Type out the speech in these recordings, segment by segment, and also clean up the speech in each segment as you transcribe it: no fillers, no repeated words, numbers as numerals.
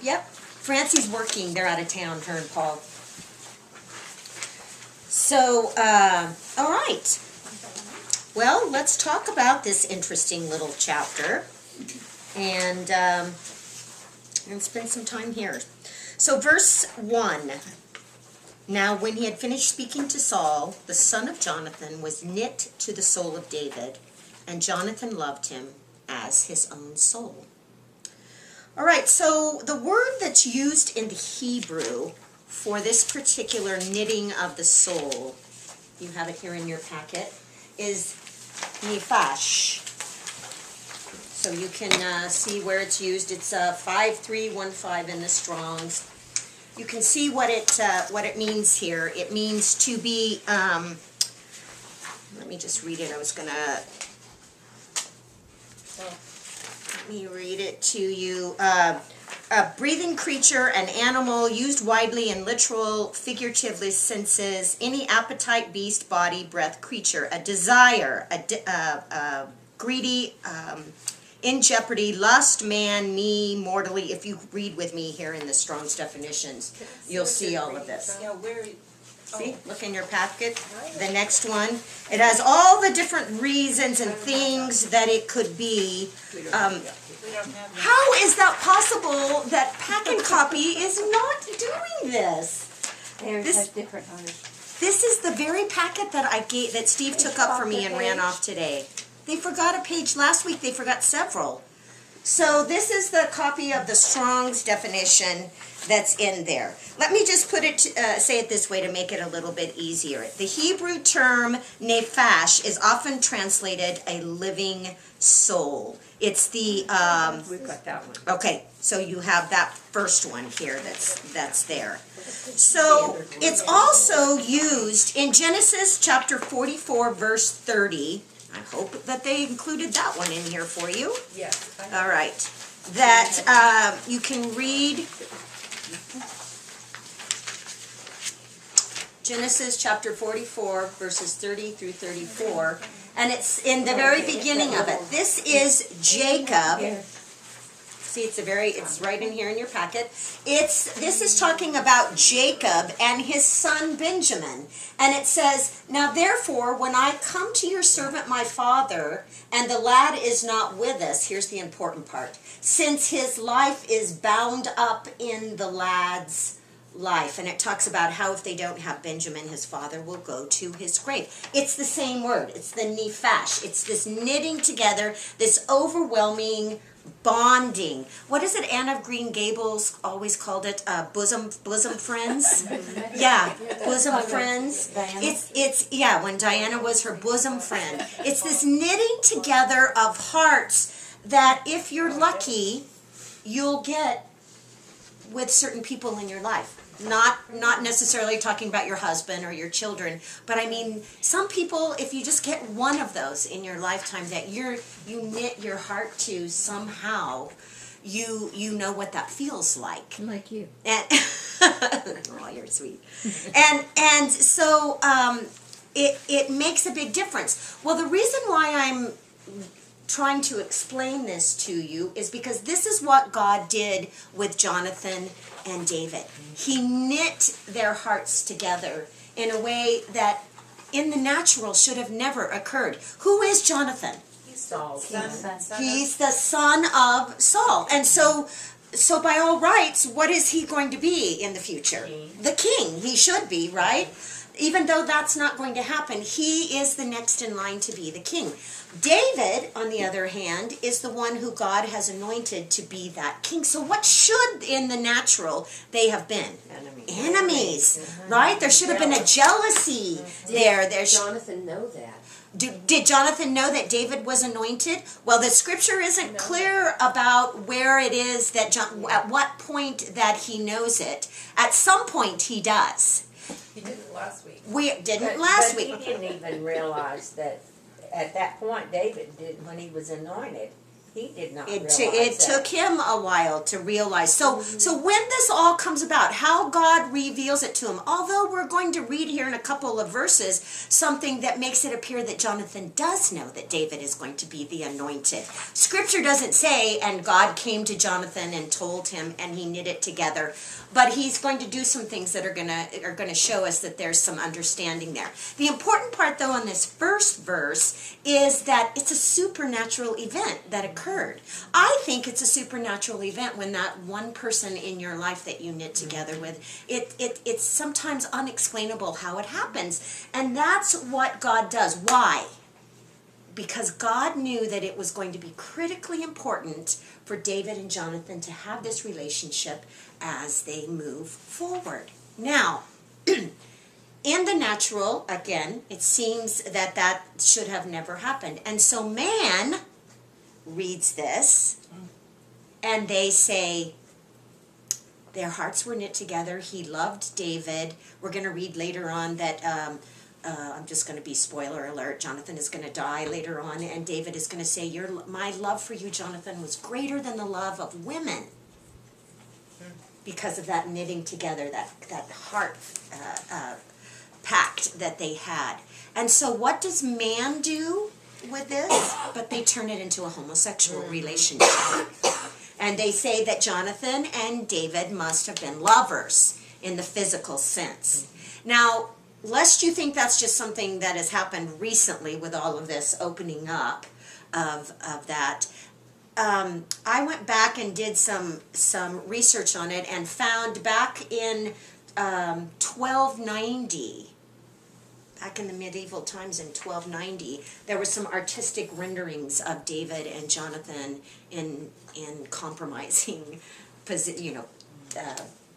Yep. Francie's working. They're out of town, her and Paul. So, all right. Well, let's talk about this interesting little chapter. And spend some time here. So, verse 1. Now, when he had finished speaking to Saul, the son of Jonathan was knit to the soul of David, and Jonathan loved him as his own soul. All right, so the word that's used in the Hebrew for this particular knitting of the soul, you have it here in your packet, is nephash. So you can see where it's used. It's 5315 in the Strong's. You can see what it means here. It means to be. Let me just read it. I was gonna. Let me read it to you. A breathing creature, an animal used widely in literal, figuratively senses. Any appetite, beast, body, breath, creature. A desire, a greedy, in jeopardy, lust, man, me, mortally. If you read with me here in the Strong's definitions, you'll see all of this. Yeah, where? See, look in your packet, the next one. It has all the different reasons and things that it could be. How is that possible that Pack and Copy is not doing this? Has different owners. This is the very packet that Steve took up for me and ran off today. They forgot a page last week. They forgot several. So this is the copy of the Strong's definition that's in there. Let me just say it this way to make it a little bit easier. The Hebrew term nephash is often translated a living soul. It's the We've got that one. okay. So you have that first one here that's there. So it's also used in Genesis chapter 44 verse 30. I hope that they included that one in here for you. Yes. All right. That you can read Genesis chapter 44, verses 30 through 34. And it's in the very beginning of it. This is Jacob. See, it's right in here in your packet. This is talking about Jacob and his son Benjamin. And it says, now therefore, when I come to your servant my father, and the lad is not with us, here's the important part, since his life is bound up in the lad's life. And it talks about how if they don't have Benjamin, his father will go to his grave. It's the same word. It's the nephash. It's this knitting together, this overwhelming bonding. What is it Anne of Green Gables always called it? Bosom friends? Yeah, bosom friends. It's when Diana was her bosom friend. It's this knitting together of hearts that if you're lucky, you'll get with certain people in your life. Not necessarily talking about your husband or your children, but I mean some people, if you just get one of those in your lifetime that you knit your heart to somehow, you know what that feels like. Like you. And oh, you're sweet. And so it makes a big difference. Well, the reason why I'm trying to explain this to you is because this is what God did with Jonathan and David. He knit their hearts together in a way that in the natural should have never occurred. Who is Jonathan? He's Saul's son. He's the son of Saul. And so by all rights, what is he going to be in the future? King. The king. He should be, right? Even though that's not going to happen, he is the next in line to be the king. David, on the other hand, is the one who God has anointed to be that king. So what should, in the natural, they have been? Enemies, right? There should have been a jealousy there. Did Jonathan know that? Did Jonathan know that David was anointed? Well, the scripture isn't clear about where it is that at what point that he knows it. At some point he does. He didn't last week. We didn't last but week. He didn't even realize that at that point David did when he was anointed. He did not It realize took him a while to realize. So when this all comes about, how God reveals it to him, although we're going to read here in a couple of verses something that makes it appear that Jonathan does know that David is going to be the anointed. Scripture doesn't say, and God came to Jonathan and told him, and he knit it together. But he's going to do some things that are gonna show us that there's some understanding there. The important part, though, on this first verse is that it's a supernatural event that occurred. I think it's a supernatural event when that one person in your life that you knit together with, it's sometimes unexplainable how it happens. And that's what God does. Why? Because God knew that it was going to be critically important for David and Jonathan to have this relationship as they move forward. Now, in the natural, again, it seems that that should have never happened. And so man reads this, and they say, their hearts were knit together. He loved David. We're going to read later on that, I'm just going to be spoiler alert, Jonathan is going to die later on, and David is going to say, my love for you, Jonathan, was greater than the love of women. Because of that knitting together, that heart pact that they had. And so what does man do with this? But they turn it into a homosexual relationship. And they say that Jonathan and David must have been lovers in the physical sense. Now, lest you think that's just something that has happened recently with all of this opening up of that, I went back and did some research on it and found back in 1290, back in the medieval times in 1290, there were some artistic renderings of David and Jonathan in compromising,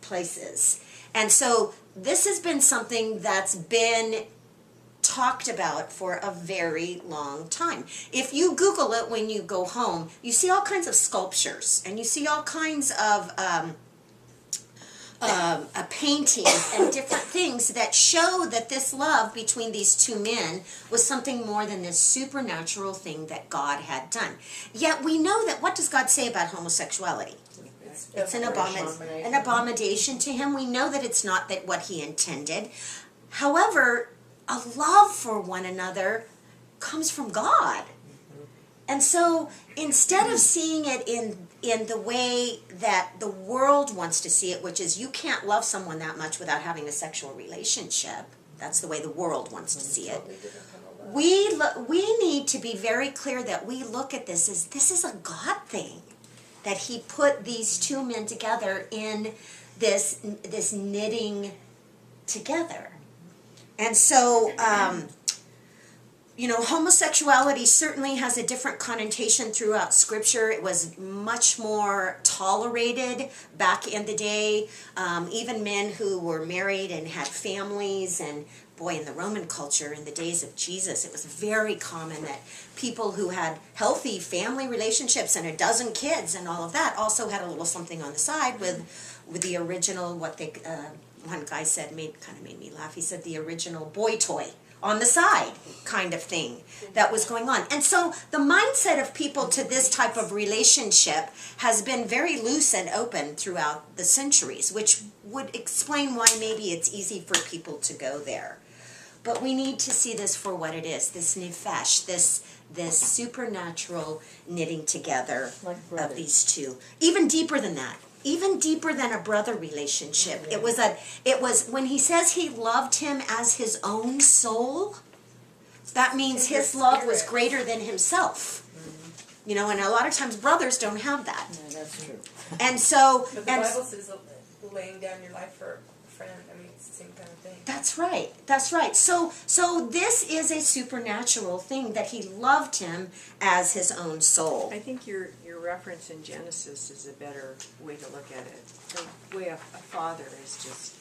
places. And so this has been something that's been talked about for a very long time. If you Google it when you go home, you see all kinds of sculptures, and you see all kinds of paintings and different things that show that this love between these two men was something more than this supernatural thing that God had done. Yet we know that, what does God say about homosexuality? It's an abomination to him. We know that it's not that what he intended. However, a love for one another comes from God. And so instead of seeing it in the way that the world wants to see it, which is you can't love someone that much without having a sexual relationship, that's the way the world wants to see it, we need to be very clear that we look at this as this is a God thing, that he put these two men together in this knitting together. And so, homosexuality certainly has a different connotation throughout Scripture. It was much more tolerated back in the day. Even men who were married and had families, and boy, in the Roman culture, in the days of Jesus, it was very common that people who had healthy family relationships and a dozen kids and all of that also had a little something on the side with the original, one guy said, kind of made me laugh. He said the original boy toy on the side kind of thing that was going on. And so the mindset of people to this type of relationship has been very loose and open throughout the centuries, which would explain why maybe it's easy for people to go there. But we need to see this for what it is, this nefesh, this supernatural knitting together of these two. Even deeper than that. Even deeper than a brother relationship. It was when he says he loved him as his own soul, that means his love was greater than himself. And a lot of times brothers don't have that. No, that's true. And so, but the Bible says laying down your life for a friend. I mean, it's the same kind of thing. That's right. That's right. So this is a supernatural thing that he loved him as his own soul. I think your reference in Genesis is a better way to look at it. The way a father is just,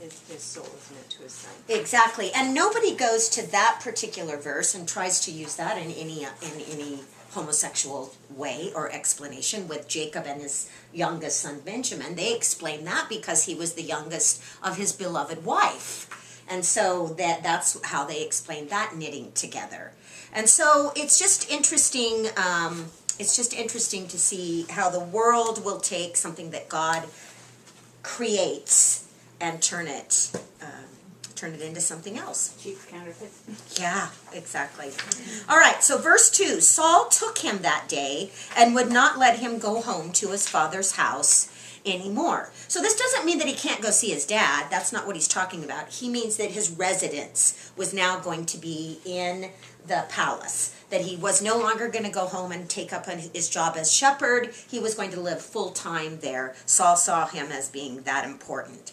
his soul is meant to his son. Exactly. And nobody goes to that particular verse and tries to use that in any homosexual way or explanation with Jacob and his youngest son Benjamin. They explain that because he was the youngest of his beloved wife. And so that's how they explain that knitting together. And so it's just interesting. It's just interesting to see how the world will take something that God creates and turn it into something else. Cheap counterfeit. Yeah, exactly. All right, so verse 2, Saul took him that day and would not let him go home to his father's house anymore. So this doesn't mean that he can't go see his dad. That's not what he's talking about. He means that his residence was now going to be in the palace, that he was no longer going to go home and take up his job as shepherd. He was going to live full-time there. Saul saw him as being that important.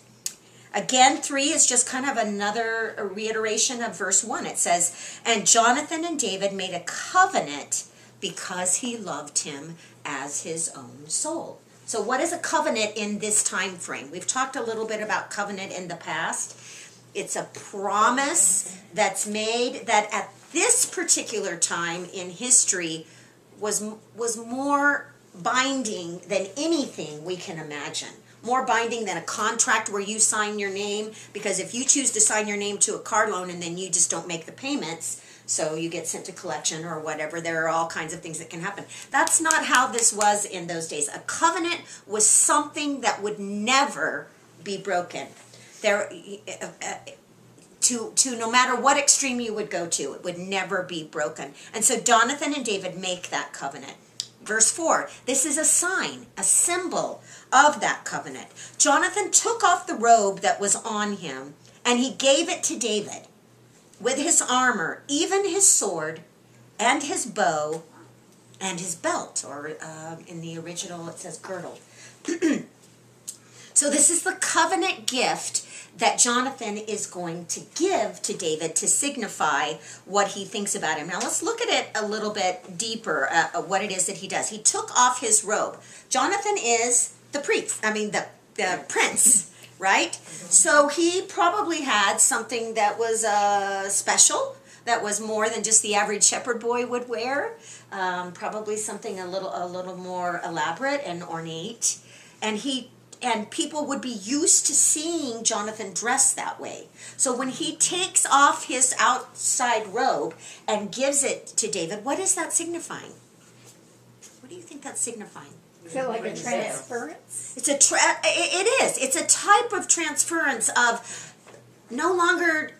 Again, 3 is just kind of another reiteration of verse 1. It says, and Jonathan and David made a covenant because he loved him as his own soul. So what is a covenant in this time frame? We've talked a little bit about covenant in the past. It's a promise that's made that at this particular time in history was more binding than anything we can imagine. More binding than a contract where you sign your name, because if you choose to sign your name to a car loan and then you just don't make the payments, so you get sent to collection or whatever, there are all kinds of things that can happen. That's not how this was in those days. A covenant was something that would never be broken. To no matter what extreme you would go to, it would never be broken. And so Jonathan and David make that covenant. Verse 4, this is a sign, a symbol of that covenant. Jonathan took off the robe that was on him, and he gave it to David with his armor, even his sword, and his bow, and his belt, or in the original it says girdle. So this is the covenant gift that Jonathan is going to give to David to signify what he thinks about him. Now let's look at it a little bit deeper, what it is that he does. He took off his robe. Jonathan is the the prince, right? So he probably had something that was special, that was more than just the average shepherd boy would wear. Probably something a little more elaborate and ornate. And people would be used to seeing Jonathan dress that way. So when he takes off his outside robe and gives it to David, what is that signifying? What do you think that's signifying? Is it like a transference? It is. It's a type of transference of no longer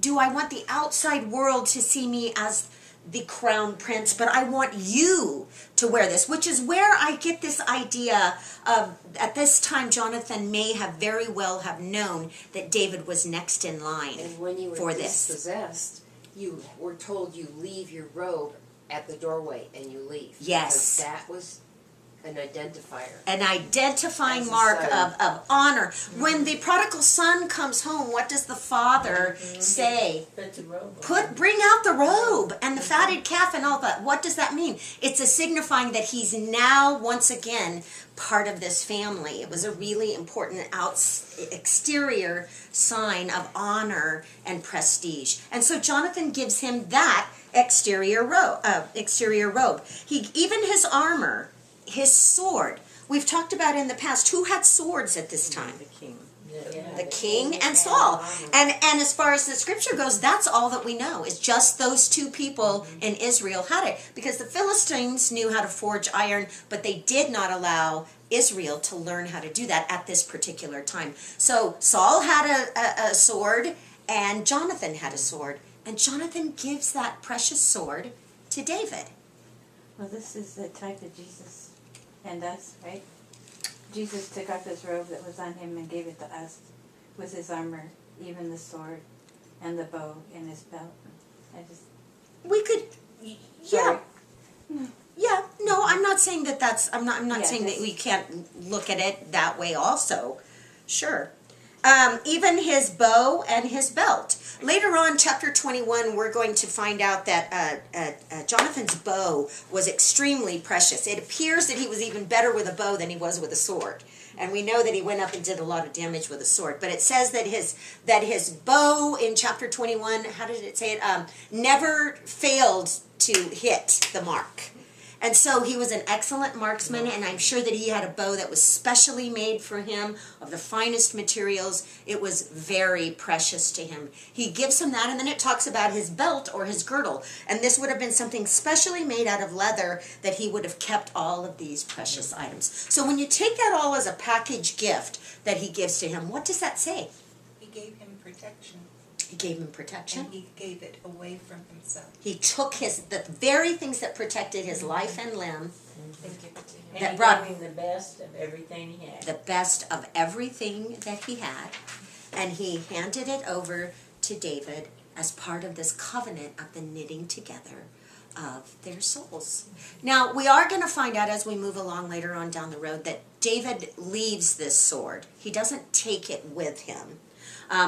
do I want the outside world to see me as the crown prince, but I want you to wear this, which is where I get this idea of, at this time, Jonathan may have very well have known that David was next in line And when you for were this. dispossessed, you were told you leave your robe at the doorway and you leave. Yes. Because that was an identifier. An identifying As a mark son. of honor. When the prodigal son comes home, what does the father say? Bring out the robe and the fatted calf and all that. What does that mean? It's a signifying that he's now once again part of this family. It was a really important exterior sign of honor and prestige. And so Jonathan gives him that exterior robe. Even his armor, his sword. We've talked about in the past who had swords at this time. The king. The king and Saul. And as far as the scripture goes, that's all that we know, is just those two people in Israel had it. Because the Philistines knew how to forge iron, but they did not allow Israel to learn how to do that at this particular time. So Saul had a sword, and Jonathan had a sword. And Jonathan gives that precious sword to David. Well, this is the type of Jesus and us, right? Jesus took off his robe that was on him and gave it to us with his armor, even the sword and the bow in his belt. We could, Sorry. yeah. No, I'm not saying that that's. I'm not Yeah, saying that this- we can't look at it that way. Also, sure. Even his bow and his belt. Later on, chapter 21, we're going to find out that Jonathan's bow was extremely precious. It appears that he was even better with a bow than he was with a sword. And we know that he went up and did a lot of damage with a sword. But it says that his bow in chapter 21, how did it say it? Never failed to hit the mark. And so he was an excellent marksman, and I'm sure that he had a bow that was specially made for him of the finest materials. It was very precious to him. He gives him that, and then it talks about his belt or his girdle. And this would have been something specially made out of leather that he would have kept all of these precious items. So when you take that all as a package gift that he gives to him, what does that say? He gave him protection, He gave him protection. and he gave it away from himself. He took the very things that protected his life and limb, And give it to him. And That he brought- gave him the best of everything he had. the best of everything that he had, and he handed it over to David as part of this covenant of the knitting together of their souls. Now, we are going to find out as we move along later on down the road that David leaves this sword. He doesn't take it with him.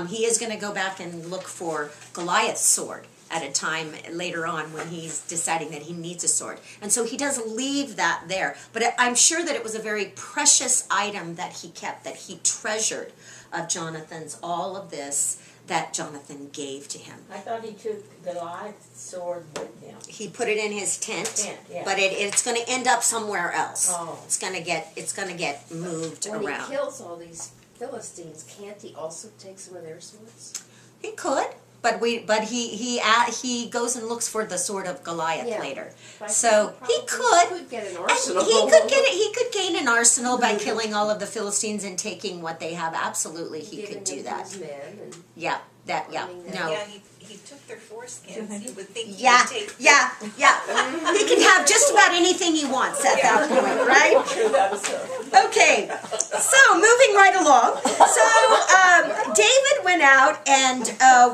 He is going to go back and look for Goliath's sword at a time later on when he's deciding that he needs a sword. And so he does leave that there. But I'm sure that it was a very precious item that he kept, that he treasured of Jonathan's, all of this that Jonathan gave to him. I thought he took Goliath's sword with him. He put it in his tent, Yeah. but it's going to end up somewhere else. Oh. It's going to get moved When around. he kills all these Philistines, can't he also take some of their swords? He could, but he goes and looks for the sword of Goliath Yeah. later. But So he probably could. get an And arsenal. he could gain an arsenal by killing all of the Philistines and taking what they have. Absolutely, he Giving could do them to that. his men and Yeah, running them. no. Yeah, he took their foreskins. You would think he Yeah, would take yeah. He can have just about anything he wants at that point, right? Okay, so moving right along. So David went out and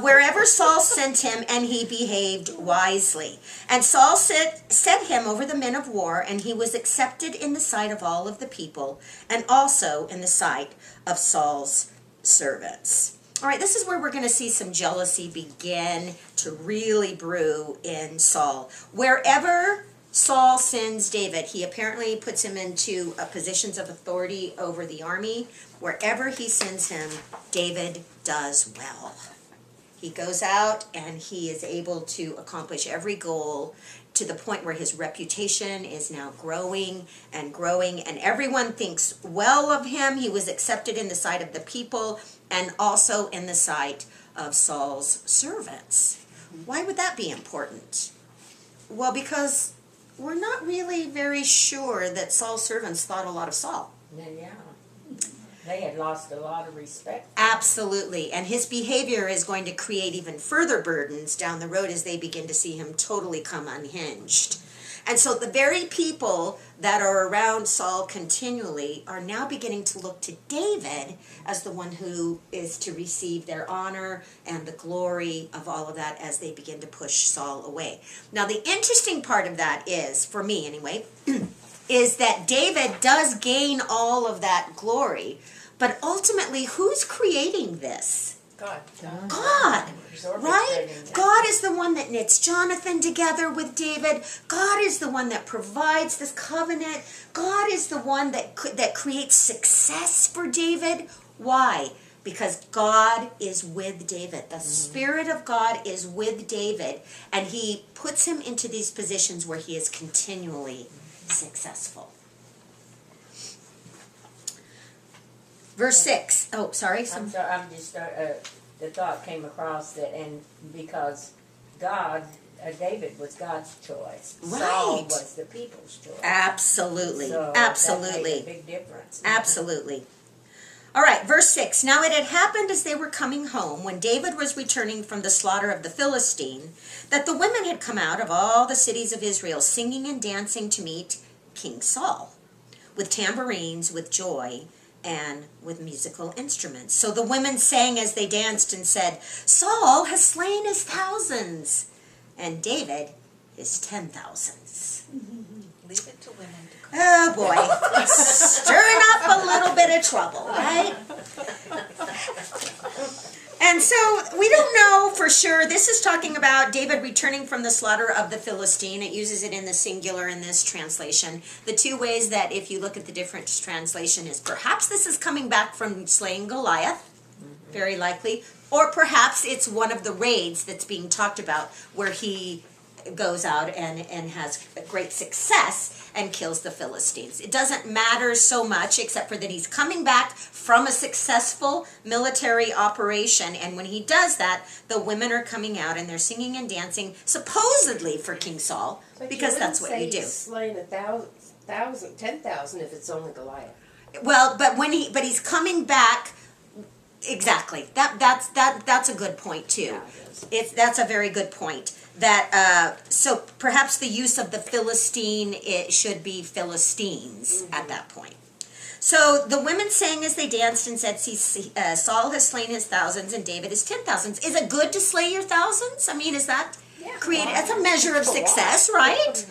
wherever Saul sent him, and he behaved wisely. And Saul set him over the men of war, and he was accepted in the sight of all of the people, and also in the sight of Saul's servants. All right, this is where we're going to see some jealousy begin to really brew in Saul. Wherever Saul sends David, he apparently puts him into positions of authority over the army. Wherever he sends him, David does well. He goes out and he is able to accomplish every goal to the point where his reputation is now growing, and everyone thinks well of him. He was accepted in the sight of the people and also in the sight of Saul's servants. Why would that be important? Well, because we're not really very sure that Saul's servants thought a lot of Saul. Yeah. They had lost a lot of respect. Absolutely. And his behavior is going to create even further burdens down the road as they begin to see him totally come unhinged. And so the very people that are around Saul continually are now beginning to look to David as the one who is to receive their honor and the glory of all of that as they begin to push Saul away. Now the interesting part of that is, for me anyway, is that David does gain all of that glory, but ultimately who's creating this? God. God, right? Orchestrating that. God is the one that knits Jonathan together with David. God is the one that provides this covenant. God is the one that creates success for David. Why? Because God is with David. The Spirit of God is with David, and he puts him into these positions where he is continually successful. Verse 6. Oh, sorry. I'm sorry, I'm just, the thought came across that, and because David was God's choice. Saul Right. was the people's choice. Absolutely. So Absolutely. That made a big difference. Absolutely. All right, verse 6. Now it had happened as they were coming home, when David was returning from the slaughter of the Philistine, that the women had come out of all the cities of Israel, singing and dancing to meet King Saul, with tambourines, with joy, and with musical instruments. So the women sang as they danced and said, Saul has slain his thousands, and David his 10,000s. Leave it to women to cook. Oh boy, stirring up a little bit of trouble, right? And so we don't know for sure. This is talking about David returning from the slaughter of the Philistine. It uses it in the singular in this translation. The two ways that if you look at the different translation is perhaps this is coming back from slaying Goliath, very likely, or perhaps it's one of the raids that's being talked about where he goes out and has great success and kills the Philistines. It doesn't matter so much except for that he's coming back from a successful military operation, and when he does that, the women are coming out and they're singing and dancing supposedly for King Saul, because that's what you do. He's slain 10,000 if it's only Goliath. Well, but he's coming back. Exactly. That's a good point too. That's a very good point. That so perhaps the use of the Philistine, it should be Philistines at that point. So the women sang as they danced and said, "See, Saul has slain his thousands and David his 10,000s." Is it good to slay your thousands? I mean, is that created? That's a measure of success, right?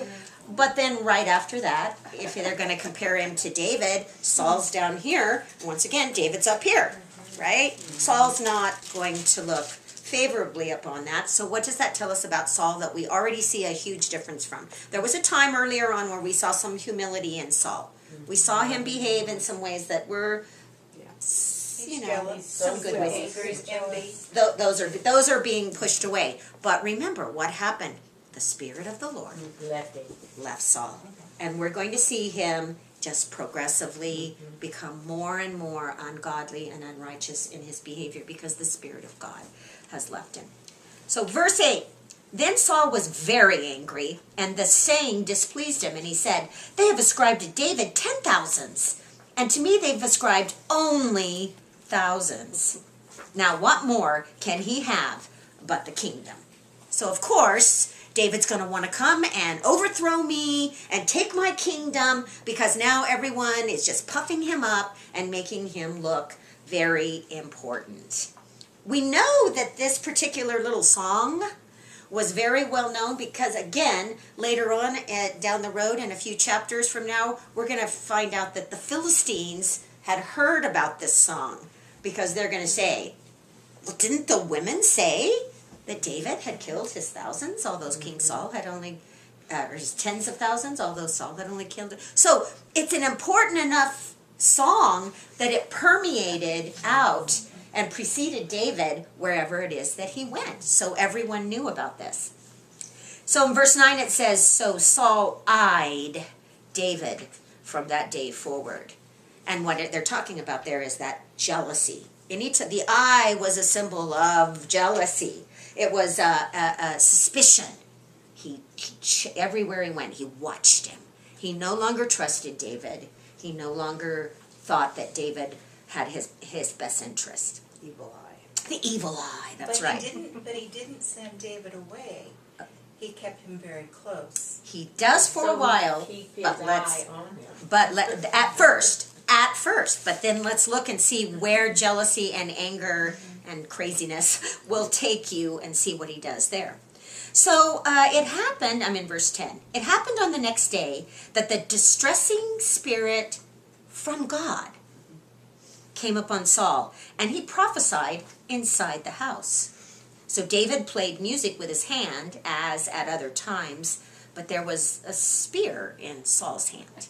But then right after that, if they're going to compare him to David, Saul's down here. Once again, David's up here, right? Saul's not going to look favorably upon that. So what does that tell us about Saul that we already see a huge difference from? There was a time earlier on where we saw some humility in Saul. We saw him behave in some ways that were, some good ways. Those are being pushed away. But remember what happened. The Spirit of the Lord left Saul. And we're going to see him just progressively become more and more ungodly and unrighteous in his behavior because the Spirit of God has left him. So verse 8, then Saul was very angry, and the saying displeased him, and he said, "They have ascribed to David 10,000s, and to me they've ascribed only thousands. Now what more can he have but the kingdom?" So of course, David's going to want to come and overthrow me and take my kingdom because now everyone is just puffing him up and making him look very important. We know that this particular little song was very well known because, again, later on down the road in a few chapters from now, we're going to find out that the Philistines had heard about this song because they're going to say, well, didn't the women say that David had killed his thousands, although King Saul had only, or his tens of thousands, although Saul had only killed. So it's an important enough song that it permeated out and preceded David wherever it is that he went. So everyone knew about this. So in verse 9 it says, so Saul eyed David from that day forward. And what they're talking about there is that jealousy. The eye was a symbol of jealousy. It was a suspicion. Everywhere he went, he watched him. He no longer trusted David. He no longer thought that David had his best interest. Evil eye. The evil eye, that's right. But he didn't send David away. He kept him very close. He does for a while, Keep his but eye on him. at first, but then let's look and see where jealousy and anger and craziness will take you and see what he does there. So it happened, I'm in verse 10, it happened on the next day that the distressing spirit from God came upon Saul, and he prophesied inside the house. So David played music with his hand, as at other times, but there was a spear in Saul's hand.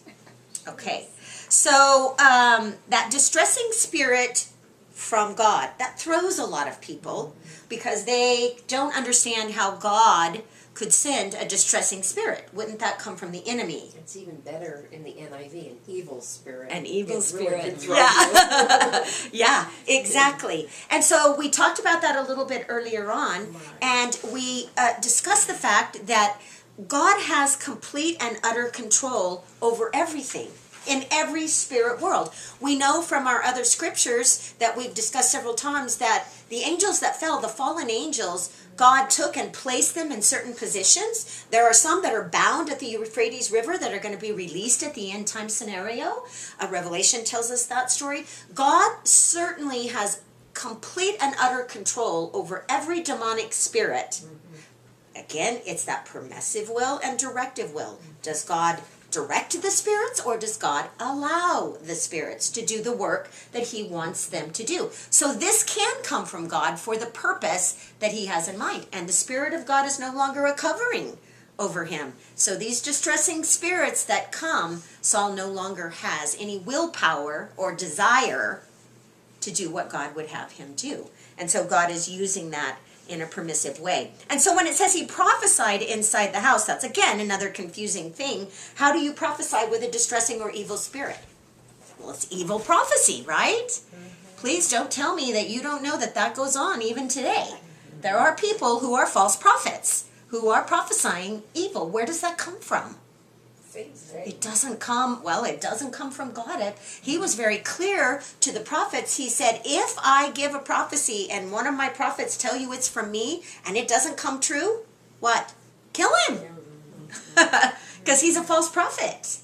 Okay, so that distressing spirit from God, that throws a lot of people because they don't understand how God could send a distressing spirit. Wouldn't that come from the enemy? It's even better in the NIV, an evil spirit. An evil It really spirit. did throw Yeah. Yeah, exactly. And so we talked about that a little bit earlier on, and we discussed the fact that God has complete and utter control over everything in every spirit world. We know from our other scriptures that we've discussed several times that the angels that fell, the fallen angels, God took and placed them in certain positions. There are some that are bound at the Euphrates River that are going to be released at the end time scenario. Revelation tells us that story. God certainly has complete and utter control over every demonic spirit. Again, it's that permissive will and directive will. Does God direct the spirits, or does God allow the spirits to do the work that he wants them to do? So this can come from God for the purpose that he has in mind. And the Spirit of God is no longer a covering over him. So these distressing spirits that come, Saul no longer has any willpower or desire to do what God would have him do. And so God is using that in a permissive way. And so when it says he prophesied inside the house, that's again another confusing thing. How do you prophesy with a distressing or evil spirit? Well, it's evil prophecy, right? Please don't tell me that you don't know that that goes on even today. There are people who are false prophets, who are prophesying evil. Where does that come from? It doesn't come, well, it doesn't come from God. He was very clear to the prophets. He said, if I give a prophecy and one of my prophets tell you it's from me and it doesn't come true, what? Kill him. Because he's a false prophet.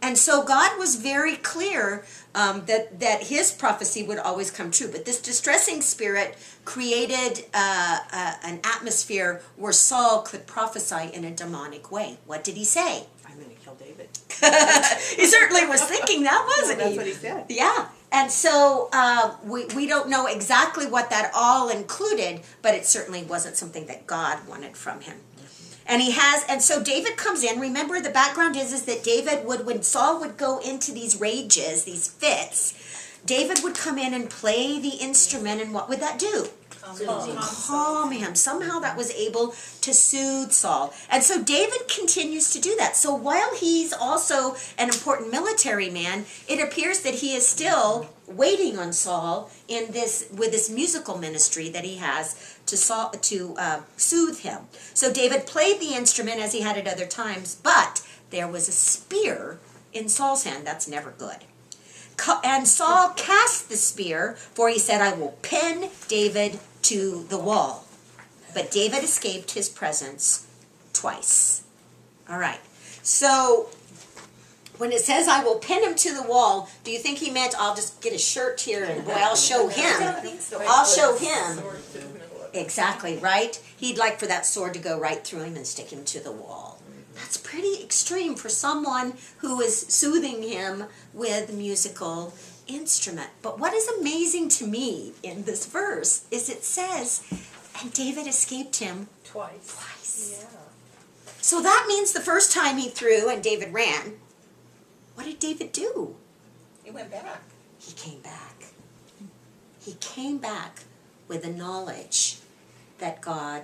And so God was very clear that his prophecy would always come true. But this distressing spirit created an atmosphere where Saul could prophesy in a demonic way. What did he say? I'm going to kill David. He certainly was thinking that, wasn't he? That's what he said. Yeah. And so we don't know exactly what that all included, but it certainly wasn't something that God wanted from him. And so David comes in. Remember, the background is that David would, when Saul would go into these rages, these fits, David would come in and play the instrument, and what would that do? Calm him. Somehow that was able to soothe Saul. And so David continues to do that. So while he's also an important military man, it appears that he is still waiting on Saul with this musical ministry that he has to soothe him. So David played the instrument as he had at other times, but there was a spear in Saul's hand. That's never good. And Saul cast the spear, for he said, I will pin David to the wall. But David escaped his presence twice. All right. So when it says, I will pin him to the wall, do you think he meant, I'll just get a shirt here and boy, I'll show him. I'll show him. Exactly, right? He'd like for that sword to go right through him and stick him to the wall. That's pretty extreme for someone who is soothing him with musical instrument. But what is amazing to me in this verse is it says, and David escaped him twice. Yeah. So that means the first time he threw and David ran, what did David do? He went back. He came back. He came back with the knowledge that God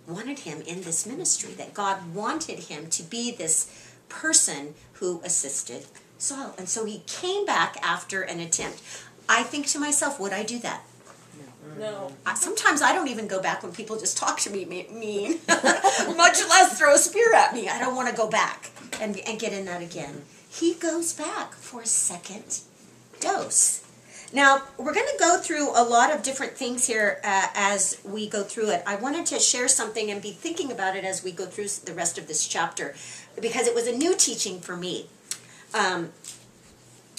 wanted him in this ministry, that God wanted him to be this person who assisted Saul. And so he came back after an attempt. I think to myself, would I do that? No. Sometimes I don't even go back when people just talk to me mean, much less throw a spear at me. I don't want to go back and get in that again. He goes back for a second dose. Now, we're going to go through a lot of different things here as we go through it. I wanted to share something and be thinking about it as we go through the rest of this chapter, because it was a new teaching for me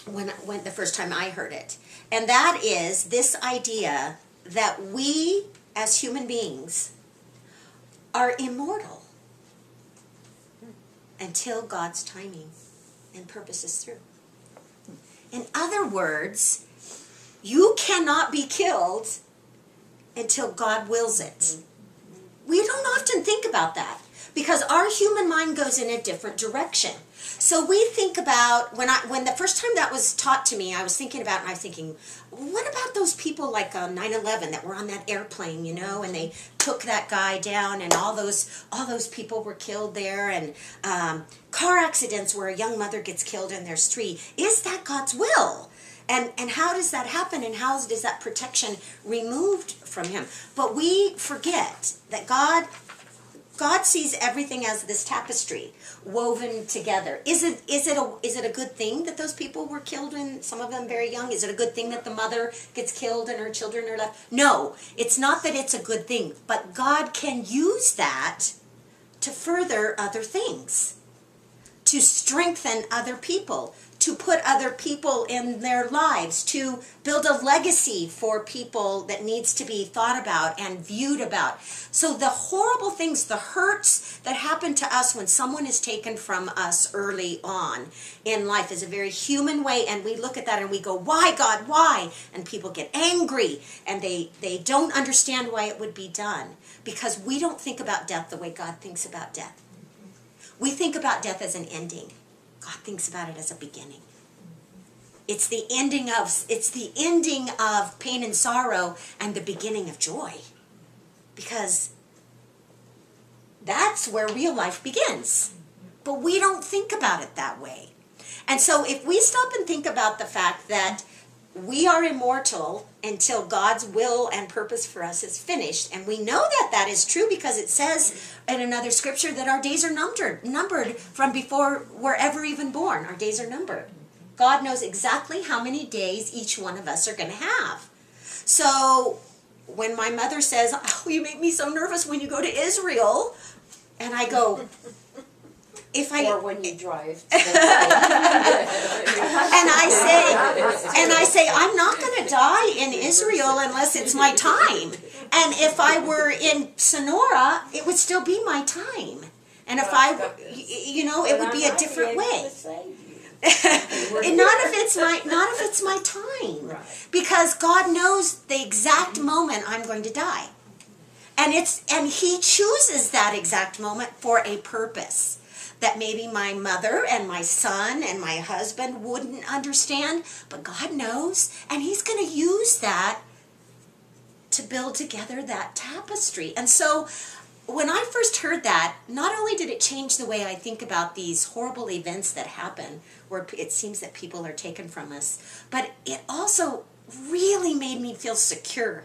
when the first time I heard it. And that is this idea that we, as human beings, are immortal until God's timing and purpose is through. In other words, you cannot be killed until God wills it. We don't often think about that because our human mind goes in a different direction. So we think about, when the first time that was taught to me, I was thinking about, and I was thinking, what about those people like 9/11 that were on that airplane, and they took that guy down, and all those people were killed there, and car accidents where a young mother gets killed and there's 3. Is that God's will? And how does that happen, and how does that protection removed from him? But we forget that God sees everything as this tapestry woven together. Is it a good thing that those people were killed, and some of them very young? Is it a good thing that the mother gets killed and her children are left? No, it's not that it's a good thing, but God can use that to further other things, to strengthen other people, to put other people in their lives, to build a legacy for people that needs to be thought about and viewed about. So the horrible things, the hurts that happen to us when someone is taken from us early on in life is a very human way, and we look at that and we go, why, God, why? And people get angry, and they don't understand why it would be done, because we don't think about death the way God thinks about death. We think about death as an ending. God thinks about it as a beginning. It's the ending of pain and sorrow and the beginning of joy. Because that's where real life begins. But we don't think about it that way. And so if we stop and think about the fact that we are immortal until God's will and purpose for us is finished, and we know that that is true because it says in another scripture that our days are numbered from before we're ever even born. Our days are numbered. God knows exactly how many days each one of us are going to have. So when my mother says, "Oh, you make me so nervous when you go to Israel," and I go, Or when you drive. and I say, I'm not going to die in Israel unless it's my time. And if I were in Sonora, it would still be my time. And if it would be a different way. Not if it's my time. Right. Because God knows the exact moment I'm going to die. And he chooses that exact moment for a purpose that maybe my mother and my son and my husband wouldn't understand, but God knows, and he's going to use that to build together that tapestry. And so when I first heard that, not only did it change the way I think about these horrible events that happen, where it seems that people are taken from us, but it also really made me feel secure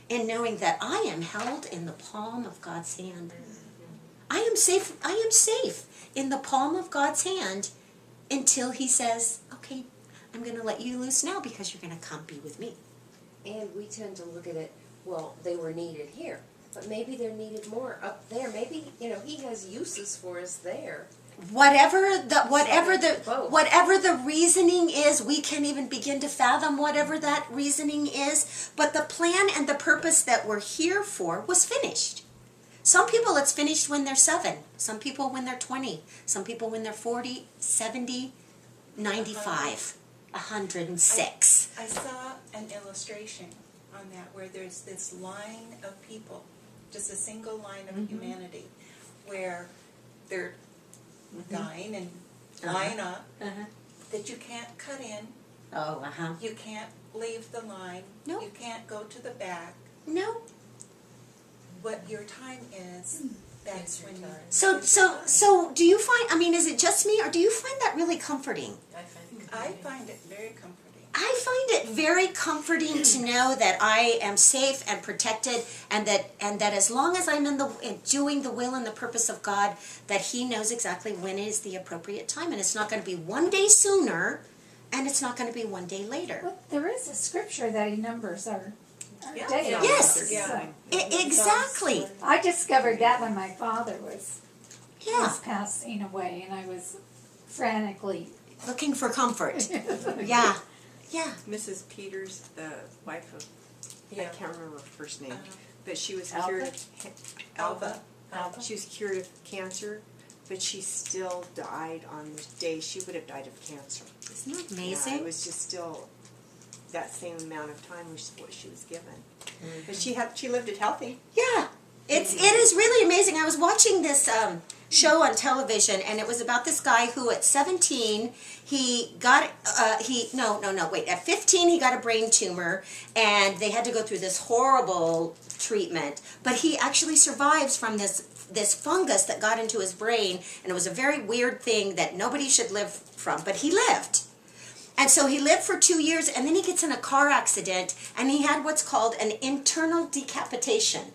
in knowing that I am held in the palm of God's hand. I am safe in the palm of God's hand until he says, okay, I'm going to let you loose now because you're going to come be with me. And we tend to look at it, well, they were needed here, but maybe they're needed more up there. Maybe, he has uses for us there. Whatever the reasoning is, we can't even begin to fathom whatever that reasoning is, but the plan and the purpose that we're here for was finished. Some people it's finished when they're 7, some people when they're 20, some people when they're 40, 70, 95, 106. I saw an illustration on that where there's this line of people, just a single line of humanity, where they're dying and line up, that you can't cut in, you can't leave the line, No. you can't go to the back. No. What your time is, that's when you... So do you find, is it just me, or do you find that really comforting? I find it very comforting. I find it very comforting to know that I am safe and protected, and that as long as I'm in doing the will and the purpose of God, that he knows exactly when is the appropriate time, and it's not going to be one day sooner, and it's not going to be one day later. Well, there is a scripture that he numbers our Yeah. days. Yes. Yeah. So Exactly. I discovered that when my father was Yeah. passing away, and I was frantically. Looking for comfort. Yeah. Yeah. Mrs. Peters, the wife of, I can't remember her first name, but she was Alva? cured of, Alva. She was cured of cancer, but she still died on the day she would have died of cancer. Isn't that Yeah, amazing? it was just still that same amount of time was what she was given. But she lived it healthy. Yeah, it is really amazing. I was watching this show on television, and it was about this guy who at 17, he got, at 15 he got a brain tumor, and they had to go through this horrible treatment, but he actually survives from this fungus that got into his brain, and it was a very weird thing that nobody should live from, but he lived. And so he lived for 2 years, and then he gets in a car accident, and he had what's called an internal decapitation.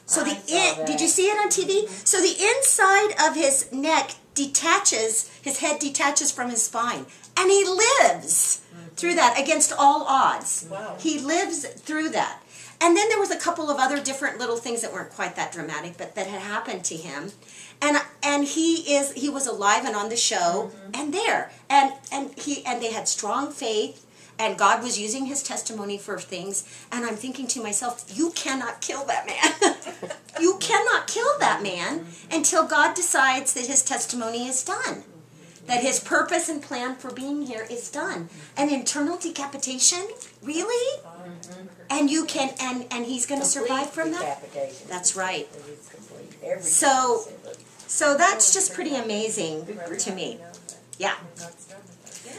So did you see it on TV? So the inside of his neck detaches, his head detaches from his spine, and he lives through that against all odds. Wow. He lives through that. And then there was a couple of other different little things that weren't quite that dramatic, but that had happened to him. And he was alive and on the show and there. And they had strong faith, and God was using his testimony for things. And I'm thinking to myself, you cannot kill that man. You cannot kill that man until God decides that his testimony is done. That his purpose and plan for being here is done. An internal decapitation? Really? And you can, and he's going to survive from that? Decapitation. That's right. It is complete. Every So that's just pretty amazing to me. Yeah.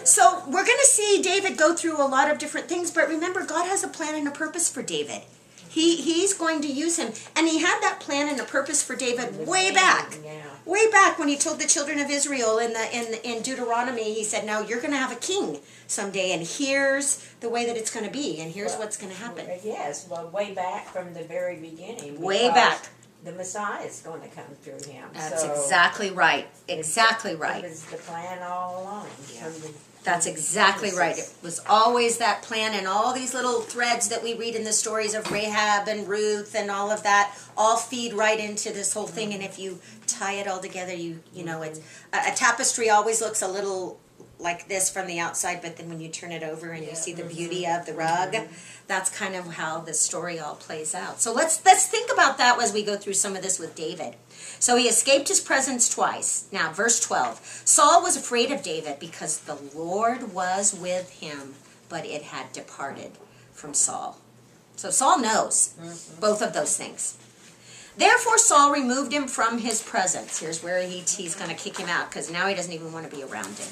So we're going to see David go through a lot of different things, but remember, God has a plan and a purpose for David. He's going to use him, and he had that plan and a purpose for David way back. Yeah. Way back when he told the children of Israel in Deuteronomy, he said, "Now you're going to have a king someday, and here's the way that it's going to be, and here's what's going to happen." Yes, well, way back from the very beginning. Way because back. The Messiah is going to come through him. That's so exactly right. Exactly right. It was the plan all along. That's exactly right. It was always that plan, and all these little threads that we read in the stories of Rahab and Ruth and all of that all feed right into this whole thing. And if you tie it all together, you know, it's a tapestry always looks a little like this from the outside, but then when you turn it over and you see the beauty of the rug, that's kind of how the story all plays out. So let's think about that as we go through some of this with David. So he escaped his presence twice. Now, verse 12. Saul was afraid of David because the Lord was with him, but it had departed from Saul. So Saul knows both of those things. Therefore Saul removed him from his presence. Here's where he's going to kick him out, because now he doesn't even want to be around him.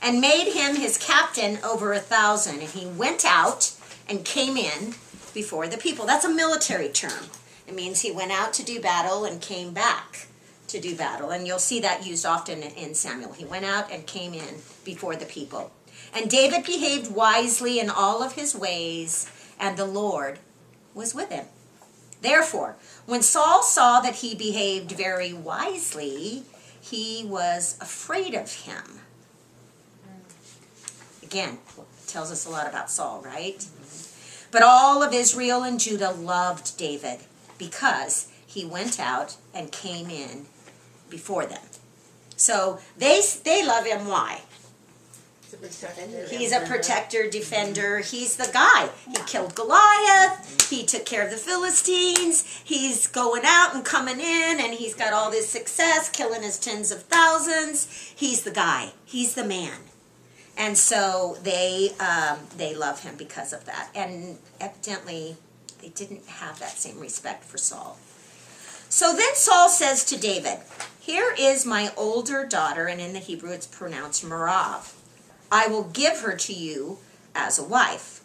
And made him his captain over 1,000. And he went out and came in before the people. That's a military term. It means he went out to do battle and came back to do battle. And you'll see that used often in Samuel. He went out and came in before the people. And David behaved wisely in all of his ways, and the Lord was with him. Therefore, when Saul saw that he behaved very wisely, he was afraid of him. Again, tells us a lot about Saul, right? But all of Israel and Judah loved David because he went out and came in before them. So they love him. Why? He's a protector, defender. He's the guy. He killed Goliath. He took care of the Philistines. He's going out and coming in, and he's got all this success, killing his tens of thousands. He's the guy. He's the man. And so they love him because of that. And evidently, they didn't have that same respect for Saul. So then Saul says to David, "Here is my older daughter," and in the Hebrew it's pronounced Merav. "I will give her to you as a wife.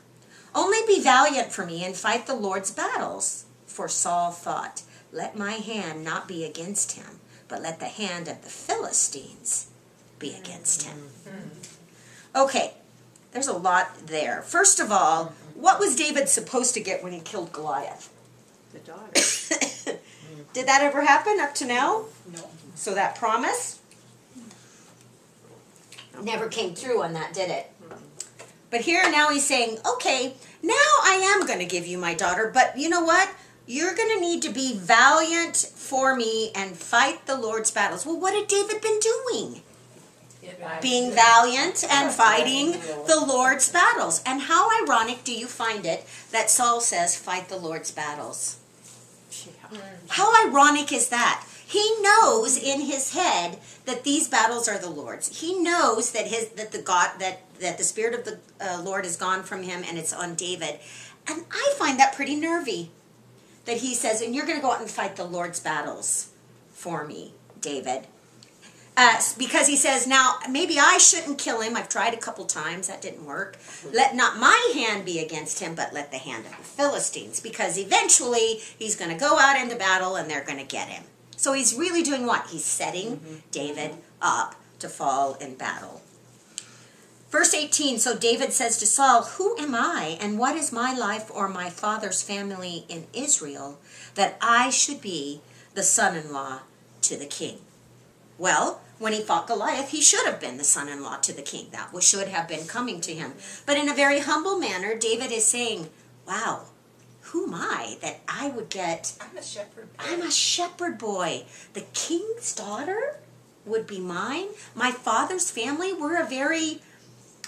Only be valiant for me and fight the Lord's battles." For Saul thought, "Let my hand not be against him, but let the hand of the Philistines be against him." Okay, there's a lot there. First of all, what was David supposed to get when he killed Goliath? The daughter. Did that ever happen up to now? No. So that promise never came through on that, did it? But here now he's saying, okay, now I am going to give you my daughter, but you know what? You're going to need to be valiant for me and fight the Lord's battles. Well, what had David been doing? Being valiant and fighting the Lord's battles. And how ironic do you find it that Saul says, fight the Lord's battles? How ironic is that? He knows in his head that these battles are the Lord's. He knows that the Spirit of the Lord is gone from him and it's on David. And I find that pretty nervy. That he says, and you're going to go out and fight the Lord's battles for me, David. Because he says, now, maybe I shouldn't kill him. I've tried a couple times. That didn't work. Let not my hand be against him, but let the hand of the Philistines. Because eventually, he's going to go out into battle, and they're going to get him. So he's really doing what? He's setting David up to fall in battle. Verse 18, so David says to Saul, "Who am I, and what is my life or my father's family in Israel, that I should be the son-in-law to the king?" Well, when he fought Goliath, he should have been the son-in-law to the king. That should have been coming to him. But in a very humble manner, David is saying, wow, who am I that I would get... I'm a shepherd boy. I'm a shepherd boy. The king's daughter would be mine. My father's family, we're a very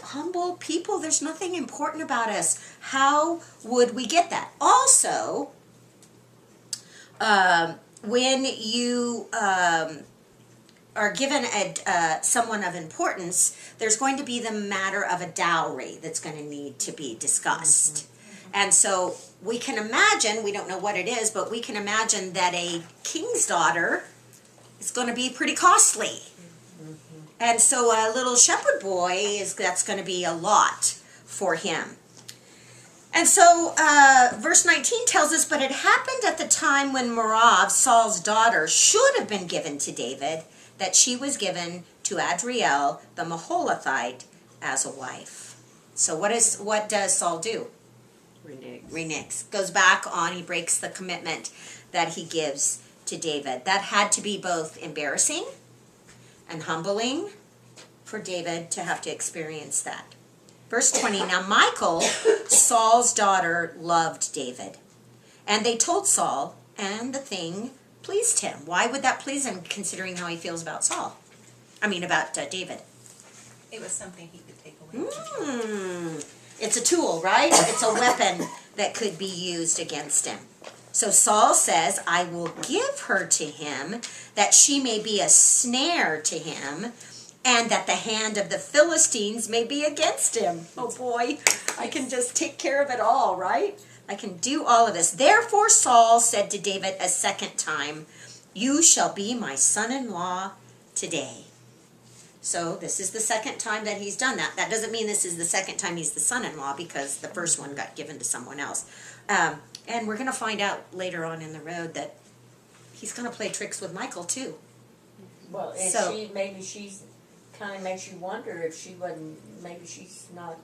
humble people. There's nothing important about us. How would we get that? Also, when you... are given someone of importance, there's going to be the matter of a dowry that's going to need to be discussed. And so we can imagine, we don't know what it is, but we can imagine that a king's daughter is going to be pretty costly. And so a little shepherd boy that's going to be a lot for him. And so verse 19 tells us, but it happened at the time when Merab, Saul's daughter, should have been given to David, that she was given to Adriel, the Maholathite, as a wife. So what does Saul do? Reneges. Goes back on, he breaks the commitment that he gives to David. That had to be both embarrassing and humbling for David to have to experience that. Verse 20, now Michal, Saul's daughter, loved David. And they told Saul, and the thing pleased him. Why would that please him, considering how he feels about about David? It was something he could take away from him. It's a tool, right? It's a weapon that could be used against him. So Saul says, I will give her to him, that she may be a snare to him, and that the hand of the Philistines may be against him. Oh boy, I can just take care of it all, right? I can do all of this. Therefore Saul said to David a second time, you shall be my son-in-law today. So this is the second time that he's done that. That doesn't mean this is the second time he's the son-in-law, because the first one got given to someone else. And we're going to find out later on in the road that he's going to play tricks with Michal too. Well, maybe she's kind of makes you wonder if she wasn't, maybe she's not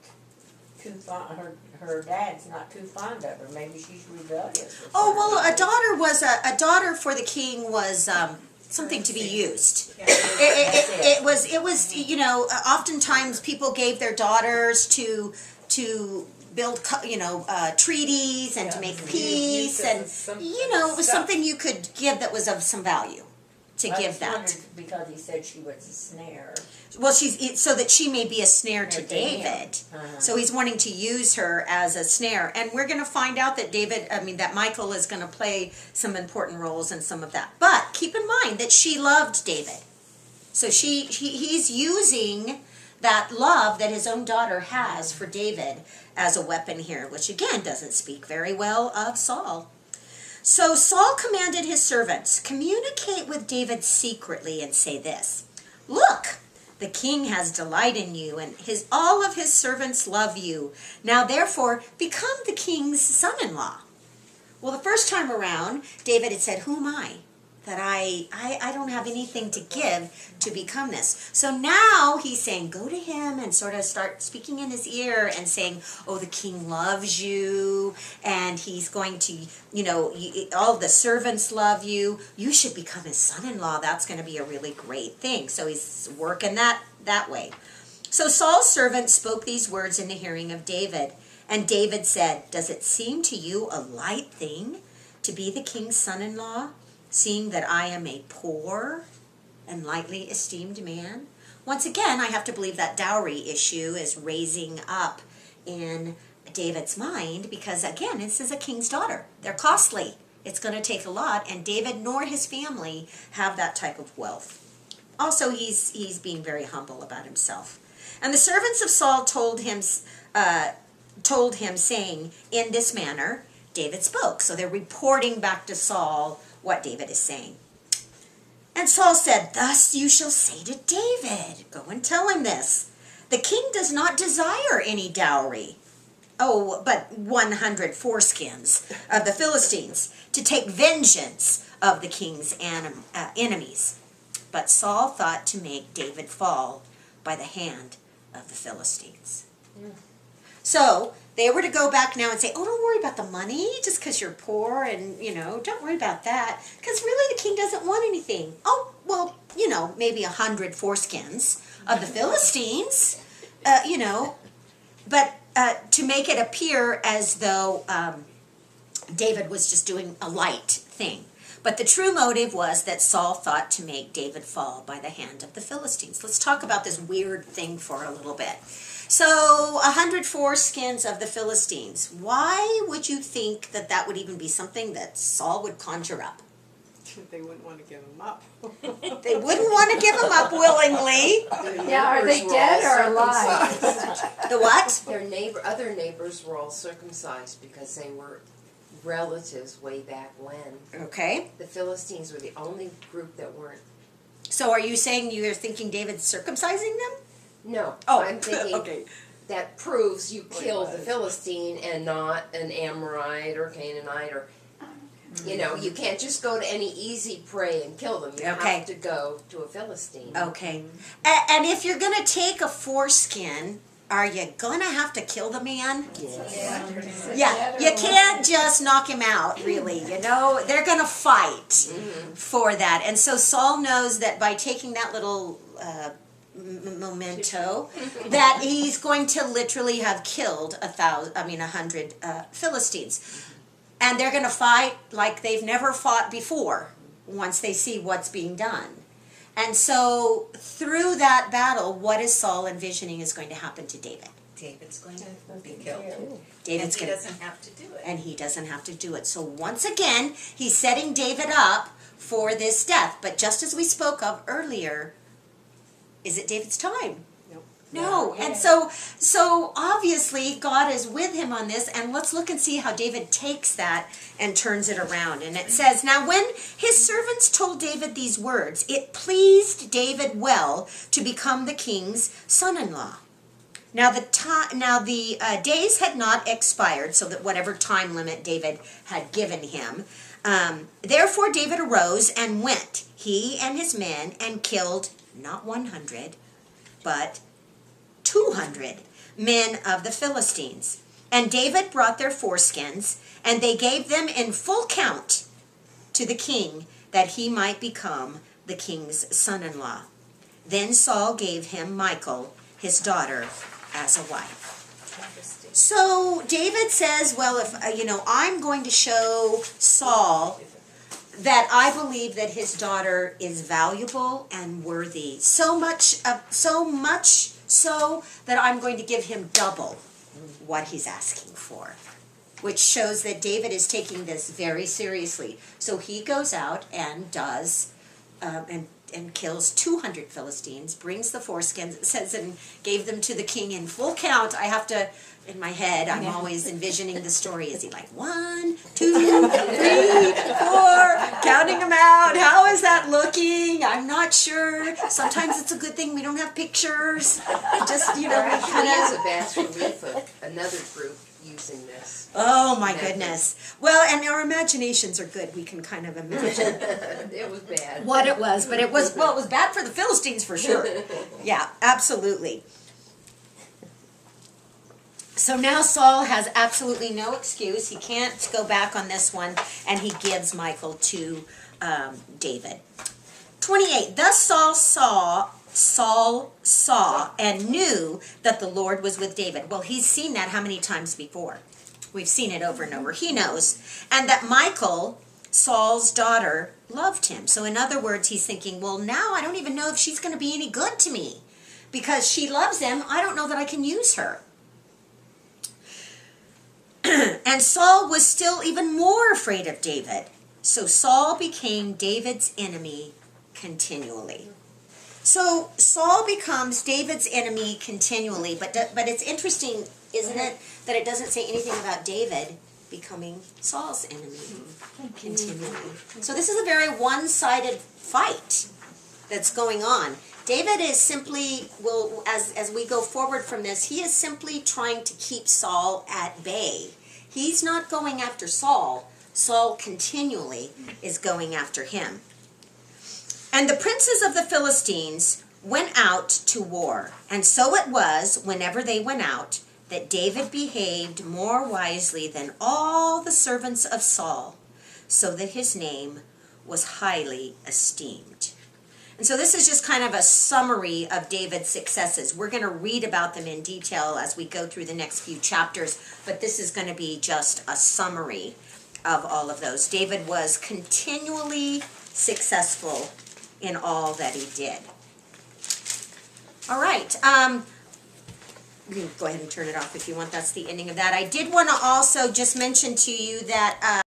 too fond, her dad's not too fond of her. Maybe she's rebellious. Oh, well, a daughter for the king was something to be used. Yeah. It was, oftentimes people gave their daughters to build, treaties and to make peace, and, it was something you could give that was of some value to give that. Because he said she was a snare. Well, so that she may be a snare to David. Uh-huh. So he's wanting to use her as a snare. And we're going to find out that that Michal is going to play some important roles in some of that. But keep in mind that she loved David. So he's using that love that his own daughter has for David as a weapon here, which again doesn't speak very well of Saul. So Saul commanded his servants, communicate with David secretly and say this, look, the king has delight in you, and all of his servants love you. Now therefore, become the king's son-in-law. Well, the first time around, David had said, who am I? That I don't have anything to give to become this. So now he's saying, go to him and sort of start speaking in his ear and saying, oh, the king loves you, and he's going to, all the servants love you. You should become his son-in-law. That's going to be a really great thing. So he's working that way. So Saul's servant spoke these words in the hearing of David. And David said, does it seem to you a light thing to be the king's son-in-law, seeing that I am a poor and lightly esteemed man? Once again, I have to believe that dowry issue is raising up in David's mind, because again, this is a king's daughter. They're costly. It's going to take a lot, and David nor his family have that type of wealth. Also, he's being very humble about himself. And the servants of Saul told him, saying, in this manner, David spoke. So they're reporting back to Saul what David is saying. And Saul said, thus you shall say to David, go and tell him this, the king does not desire any dowry, but 100 foreskins of the Philistines, to take vengeance of the king's enemies. But Saul thought to make David fall by the hand of the Philistines. So they were to go back now and say, oh, don't worry about the money, just because you're poor, and, don't worry about that, because really the king doesn't want anything. Oh, well, maybe 100 foreskins of the Philistines, but to make it appear as though David was just doing a light thing. But the true motive was that Saul thought to make David fall by the hand of the Philistines. Let's talk about this weird thing for a little bit. So 100 foreskins of the Philistines. Why would you think that would even be something that Saul would conjure up? They wouldn't want to give him up. They wouldn't want to give him up willingly. Yeah, are they dead or alive? The what? Other neighbors were all circumcised because they were relatives way back when. Okay. The Philistines were the only group that weren't So are you saying you're thinking David's circumcising them? No, Oh, I'm thinking okay. that proves you killed the Philistine and not an Amorite or Canaanite or, you know, you can't just go to any easy prey and kill them. You Okay. have to go to a Philistine. Okay. And if you're going to take a foreskin, are you going to have to kill the man? Yeah, you can't just knock him out, really, you know? They're going to fight for that. And so Saul knows that by taking that little memento, that he's going to literally have killed 100 Philistines. And they're going to fight like they've never fought before once they see what's being done. And so through that battle, what is Saul envisioning is going to happen to David? David's going to be killed. David's And he going doesn't have to do it. and he doesn't have to do it. So once again, he's setting David up for this death. But just as we spoke of earlier, is it David's time? No. And so obviously God is with him on this, and let's look and see how David takes that and turns it around. And it says, "Now when his servants told David these words, it pleased David well to become the king's son-in-law. Now the days had not expired, so that whatever time limit David had given him. Therefore David arose and went, he and his men, and killed not 100, but 200 men of the Philistines. And David brought their foreskins, and they gave them in full count to the king, that he might become the king's son-in-law. Then Saul gave him Michal, his daughter, as a wife." So David says, well, if I'm going to show Saul that I believe that his daughter is valuable and worthy, so much so that I'm going to give him double what he's asking for, which shows that David is taking this very seriously. So he goes out and does and kills 200 Philistines, brings the foreskins, it says, and gave them to the king in full count. I have to, in my head, I'm always envisioning the story. Is he like 1, 2, 3, 4, counting them out? How is that looking? I'm not sure. Sometimes it's a good thing we don't have pictures. Just, There we actually kind is of... a bas relief of another group using this. Oh my method. goodness. Well, and our imaginations are good. We can kind of imagine It was bad. what it was, but it was bad for the Philistines for sure. Yeah, absolutely. So now Saul has absolutely no excuse. He can't go back on this one, and he gives Michal to David. 28. Thus Saul saw and knew that the Lord was with David. Well, he's seen that how many times before? We've seen it over and over. He knows. And that Michal, Saul's daughter, loved him. So in other words, he's thinking, well, now I don't even know if she's going to be any good to me. Because she loves him, I don't know that I can use her. And Saul was still even more afraid of David. So Saul became David's enemy continually. So Saul becomes David's enemy continually, but it's interesting, isn't it, that it doesn't say anything about David becoming Saul's enemy continually. So this is a very one-sided fight that's going on. David is simply, as we go forward from this, he is simply trying to keep Saul at bay. He's not going after Saul. Saul continually is going after him. And the princes of the Philistines went out to war. And so it was, whenever they went out, that David behaved more wisely than all the servants of Saul, so that his name was highly esteemed. And so this is just kind of a summary of David's successes. We're going to read about them in detail as we go through the next few chapters, but this is going to be just a summary of all of those. David was continually successful in all that he did. All right. You can go ahead and turn it off if you want. That's the ending of that. I did want to also just mention to you that